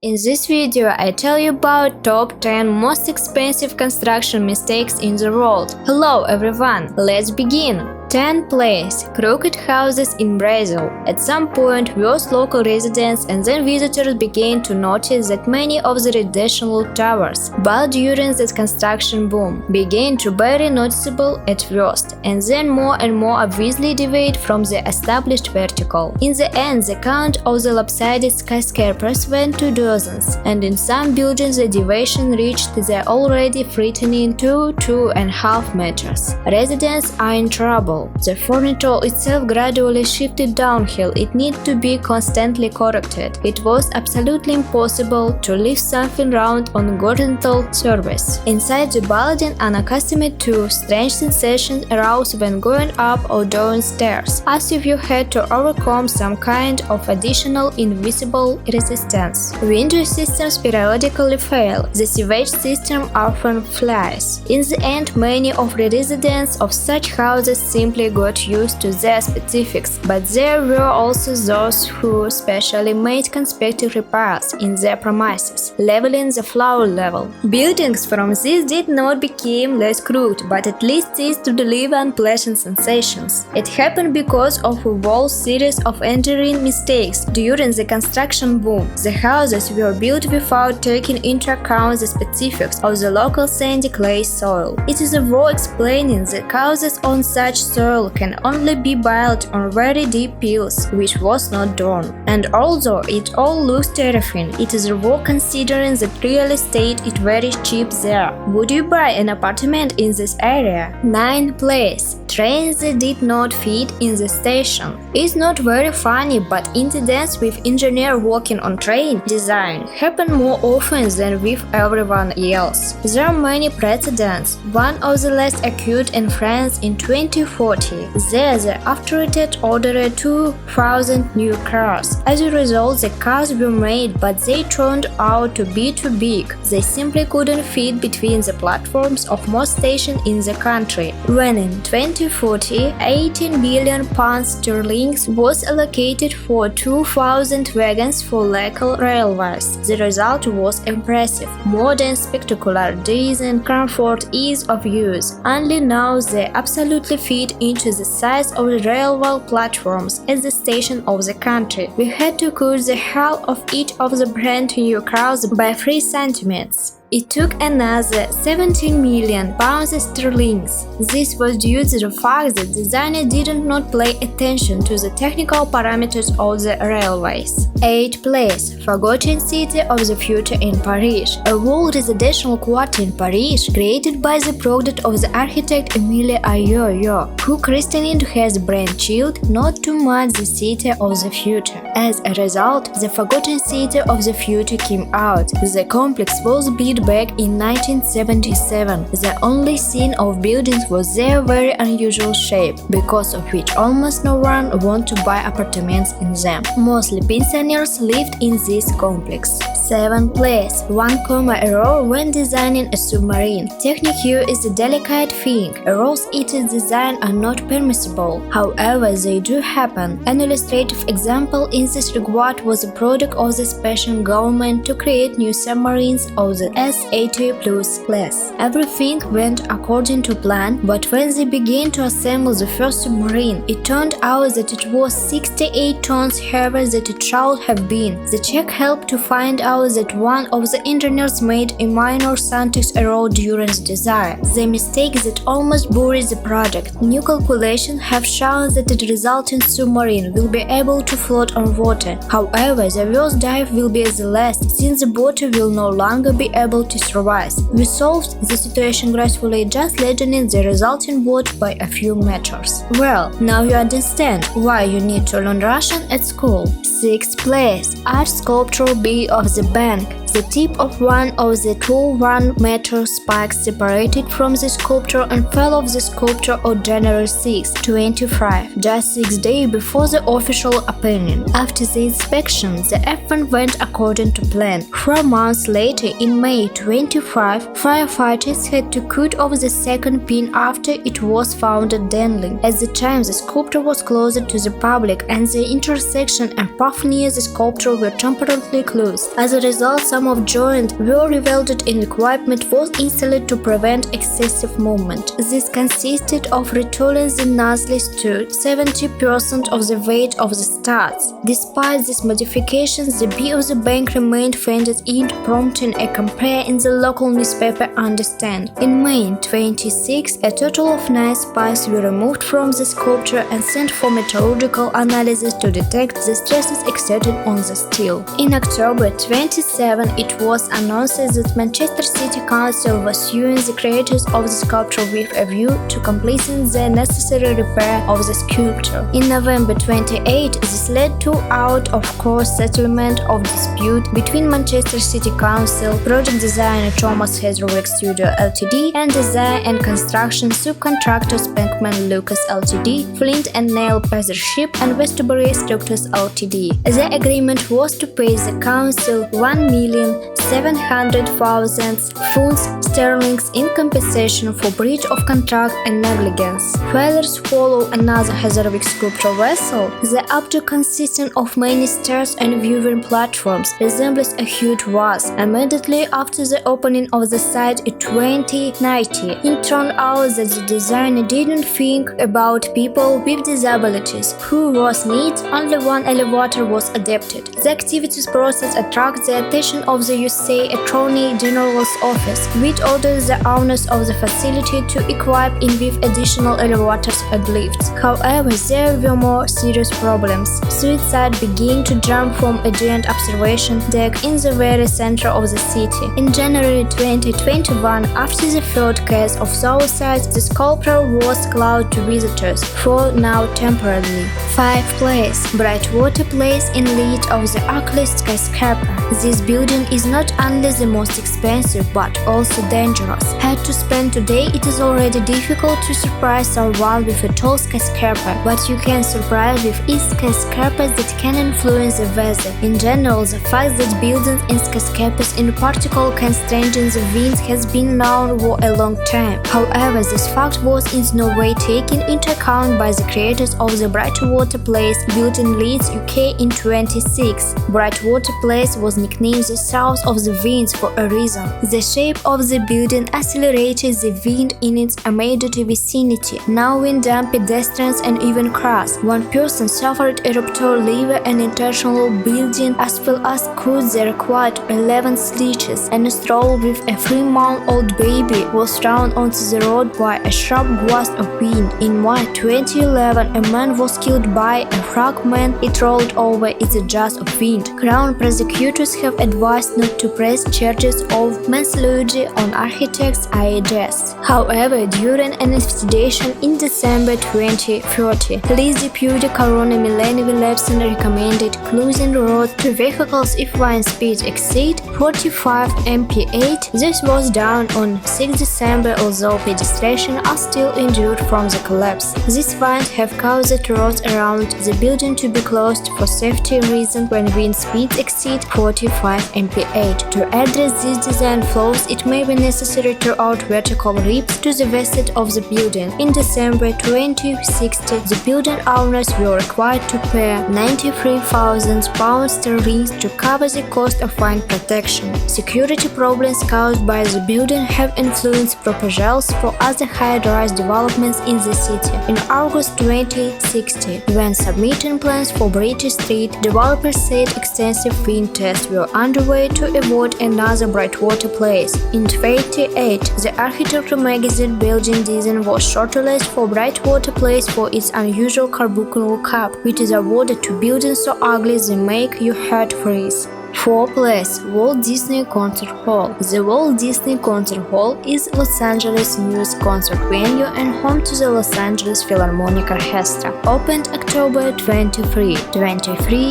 In this video, I tell you about top 10 most expensive construction mistakes in the world. Hello everyone, let's begin! 10th place. Crooked houses in Brazil. At some point, both local residents and then visitors began to notice that many of the traditional towers, built during the construction boom, began to be very noticeable at first, and then more and more obviously deviate from the established vertical. In the end, the count of the lopsided skyscrapers went to dozens, and in some buildings the deviation reached the already frightening 2.5 meters. Residents are in trouble. The furniture itself gradually shifted downhill. It needed to be constantly corrected. It was absolutely impossible to lift something round on a horizontal surface. Inside the building, unaccustomed to strange sensations arose when going up or down stairs, as if you had to overcome some kind of additional invisible resistance. Window systems periodically fail. The sewage system often flies. In the end, many of the residents of such houses simply got used to their specifics, but there were also those who specially made conspicuous repairs in their premises, leveling the floor level. Buildings from this did not become less crooked, but at least ceased to deliver unpleasant sensations. It happened because of a whole series of enduring mistakes during the construction boom. The houses were built without taking into account the specifics of the local sandy clay soil. It is worth explaining that houses on such soil can only be built on very deep hills, which was not done. And although it all looks terrifying, it is worth considering that real estate is very cheap there. Would you buy an apartment in this area? 9th place. Trains that did not fit in the station. It's not very funny, but incidents with engineers working on train design happen more often than with everyone else. There are many precedents. One of the last acute in France in 2040. There, the authorities ordered 2,000 new cars. As a result, the cars were made, but they turned out to be too big. They simply couldn't fit between the platforms of most stations in the country. When in 2040, 18 billion pounds sterling was allocated for 2,000 wagons for local railways. The result was impressive. Modern, spectacular, decent, comfort, ease of use. Only now they absolutely fit into the size of the railway platforms at the station of the country. We had to cut the hull of each of the brand new cars by 3 centimeters. It took another 17 million pounds sterling. This was due to the fact that designers did not pay attention to the technical parameters of the railways. 8th place. Forgotten City of the Future in Paris. A whole residential quarter in Paris created by the product of the architect Émile Ayoyo, who christened his brainchild not too much the City of the Future. As a result, the Forgotten City of the Future came out. The complex was built back in 1977. The only sign of buildings was their very unusual shape, because of which almost no one wanted to buy apartments in them. Mostly pensioners lived in this complex. 7th place. One common error when designing a submarine. Technique here is a delicate thing. Errors in its design are not permissible. However, they do happen. An illustrative example in this regard was a product of the Spanish government to create new submarines of the S-80+ class. Everything went according to plan, but when they began to assemble the first submarine, it turned out that it was 68 tons heavier than it should have been. The check helped to find out that one of the engineers made a minor syntax error during the design. The mistake that almost buried the project. New calculations have shown that the resulting submarine will be able to float on water. However, the worst dive will be the last, since the boat will no longer be able to survive. We solved the situation gracefully, just letting the resulting boat by a few meters. Well, now you understand why you need to learn Russian at school. 6th place. Art sculpture Bay of the Bank. The tip of one of the two 1-meter spikes separated from the sculpture and fell off the sculpture on January 6, 2025, just 6 days before the official opening. After the inspection, the event went according to plan. 4 months later, in May 25, firefighters had to cut off the second pin after it was found dangling. At the time, the sculpture was closed to the public and the intersection and path near the sculpture were temporarily closed. As a result, some of joints were rewelded and equipment was installed to prevent excessive movement. This consisted of retooling the nozzles to 70% of the weight of the studs. Despite these modifications, the bill of the bank remained funded in, prompting a compare in the local newspaper Understand. In May 26, a total of 9 spikes were removed from the sculpture and sent for metallurgical analysis to detect the stresses exerted on the steel. In October 27, it was announced that Manchester City Council was suing the creators of the sculpture with a view to completing the necessary repair of the sculpture. In November 28, this led to out-of-court settlement of dispute between Manchester City Council, project designer Thomas Heatherwick Studio Ltd, and design and construction subcontractors Penkman Lucas Ltd, Flint and Nail Partnership, and Westbury Structures Ltd. The agreement was to pay the council £1,700,000 in compensation for breach of contract and negligence. Failures follow another Heatherwick sculpture vessel. The object, consisting of many stairs and viewing platforms, resembles a huge vase. Immediately after the opening of the site in 2019, it turned out that the designer didn't think about people with disabilities who was needs. Only one elevator was adapted. The activities process attracted the attention of the USA Attorney General's office, which ordered the owners of the facility to equip it with additional elevators and lifts. However, there were more serious problems. Suicide began to jump from a giant observation deck in the very center of the city. In January 2021, after the third case of suicide, the sculpture was closed to visitors for now temporarily. 5 Place, Brightwater Place in lead of the Oakley skyscraper. This building is not only the most expensive but also dangerous. Had to spend today, it is already difficult to surprise someone with a tall skyscraper, but you can surprise with skyscrapers that can influence the weather. In general, the fact that buildings and skyscrapers in particular can strengthen the winds has been known for a long time. However, this fact was in no way taken into account by the creators of the Brightwater Place built in Leeds, UK in 2006. Brightwater Place was nicknamed the South of the Winds for a reason. The shape of the building accelerated the wind in its immediate vicinity, knowing damp pedestrians and even cars. One person suffered a ruptured liver and intentional bleeding, as well as could the required 11 stitches, and a stroller with a 3-month-old baby was thrown onto the road by a sharp gust of wind. In March 2011, a man was killed by a fragment it rolled over its gust of wind. Crown prosecutors have advised not to press charges of manslaughter on architects IHS. However, during an investigation in December 2030, Police Deputy Coroner Melanie Williamson recommended closing the road to vehicles if wind speeds exceed 45 mph. This was done on 6 December, although pedestrians are still injured from the collapse. These winds have caused roads around the building to be closed for safety reasons when wind speeds exceed 45 mph. To address these design flaws, it may be necessary to add vertical ribs to the facade of the building. In December 2060, the building owners were required to pay £93,000 to cover the cost of wind protection. Security problems caused by the building have influenced proposals for other high-rise developments in the city. In August 2060, when submitting plans for British Street, developers said extensive wind tests were underway to avoid another Brightwater Place. In 2008, the Architecture magazine building design was shortlisted for Brightwater Place for its unusual carbuncle cup, which is awarded to buildings so ugly they make your heart freeze. 4 Place, Walt Disney Concert Hall. The Walt Disney Concert Hall is Los Angeles' newest concert venue and home to the Los Angeles Philharmonic Orchestra. Opened October 23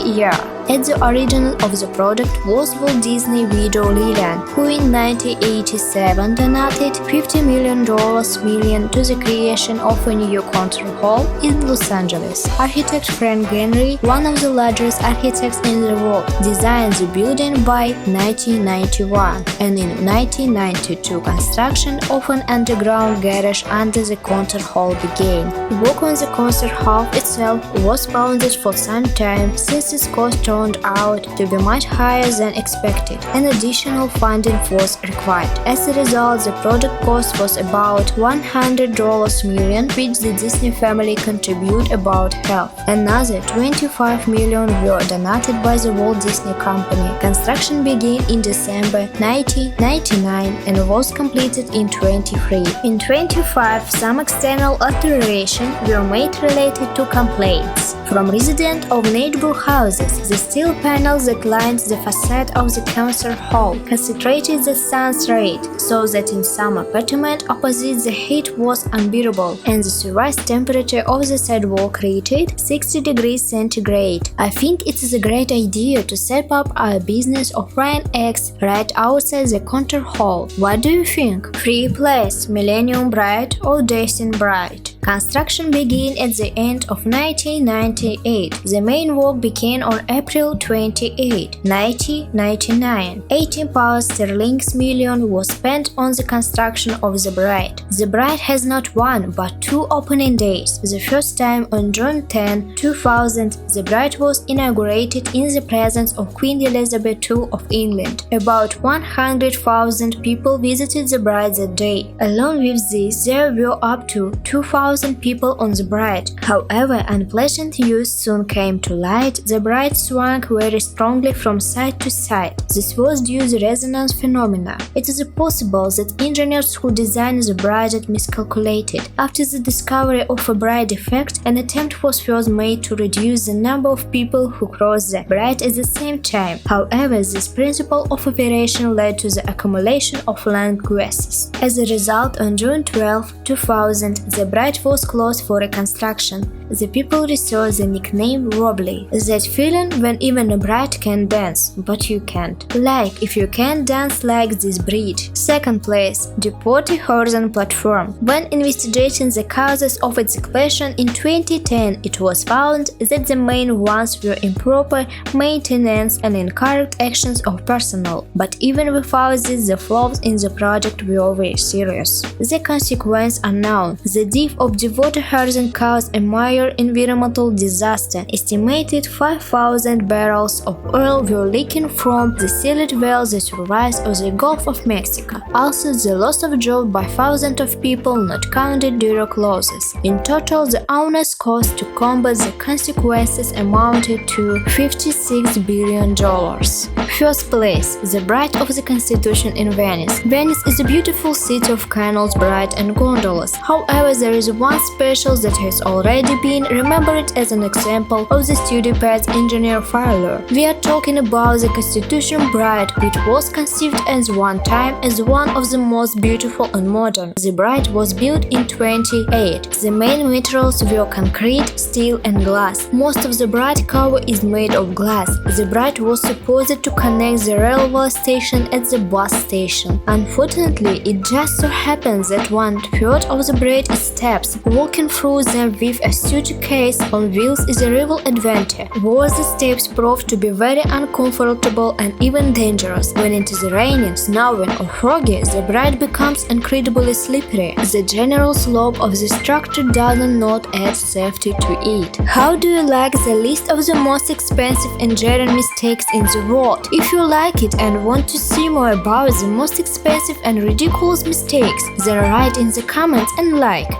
year. At the origin of the product was Walt Disney widow Lillian, who in 1987 donated $50 million to the creation of a new concert hall in Los Angeles. Architect Frank Gehry, one of the largest architects in the world, designed the building by 1991, and in 1992 construction of an underground garage under the concert hall began. Work on the concert hall itself was paused for some time since its cost turned out to be much higher than expected, and additional funding was required. As a result, the project cost was about $100 million, which the Disney family contributed about half. Another $25 million were donated by the Walt Disney Company. Construction began in December 1999 and was completed in 23. In 25, some external alterations were made related to complaints from residents of neighbor houses. The steel panels that lined the facade of the concert hall concentrated the sun's rays so that in some apartment opposite the heat was unbearable and the surface temperature of the sidewalk reached 60 degrees centigrade. I think it is a great idea to set up our business of frying eggs right outside the concert hall. What do you think? Free Place, Millennium Bride or Destin Bride? Construction began at the end of 1998. The main work began on April 28, 1999. 18 pounds sterling million was spent on the construction of the bride. The bride has not one but two opening days. The first time on June 10, 2000, the bride was inaugurated in the presence of Queen Elizabeth II of England. About 100,000 people visited the bride that day. Along with this, there were up to 2,000 people on the bride. However, unpleasant news soon came to light. The bride swung very strongly from side to side. This was due to the resonance phenomena. It is possible that engineers who designed the bride had miscalculated. After the discovery of a bride effect, an attempt was first made to reduce the number of people who crossed the bride at the same time. However, this principle of operation led to the accumulation of long guesses. As a result, on June 12, 2000, the bride was closed for reconstruction. The people received the nickname wobbly, that feeling when even a bride can dance, but you can't. Like if you can't dance like this bridge. Second place, Deepwater Horizon platform. When investigating the causes of its explosion in 2010, it was found that the main ones were improper maintenance and incorrect actions of personnel. But even without this, the flaws in the project were very serious. The consequences are known. The depth of Deepwater Horizon caused a major environmental disaster. Estimated 5,000 barrels of oil were leaking from the sealed wells that rise of the Gulf of Mexico. Also, the loss of jobs by thousands of people, not counted direct losses. In total, the owner's cost to combat the consequences amounted to $56 billion. First place, the Bride of the Constitution in Venice. Venice is a beautiful city of canals, bright and gondolas. However, there is one special that has already been remembered as an example of the studio-pads engineer failure. We are talking about the Constitution Bride, which was conceived at one time as one of the most beautiful and modern. The bride was built in 28. The main materials were concrete, steel and glass. Most of the bride cover is made of glass. The bride was supposed to connect the railway station at the bus station. Unfortunately, it just so happens that 1/3 of the bride is steps. Walking through them with a suitcase on wheels is a real adventure. Where the steps proved to be very uncomfortable and even dangerous. When it is raining, snowing or foggy, the bride becomes incredibly slippery. The general slope of the structure does not add safety to it. How do you like the list of the most expensive engineering mistakes in the world? If you like it and want to see more about the most expensive and ridiculous mistakes, then write in the comments and like.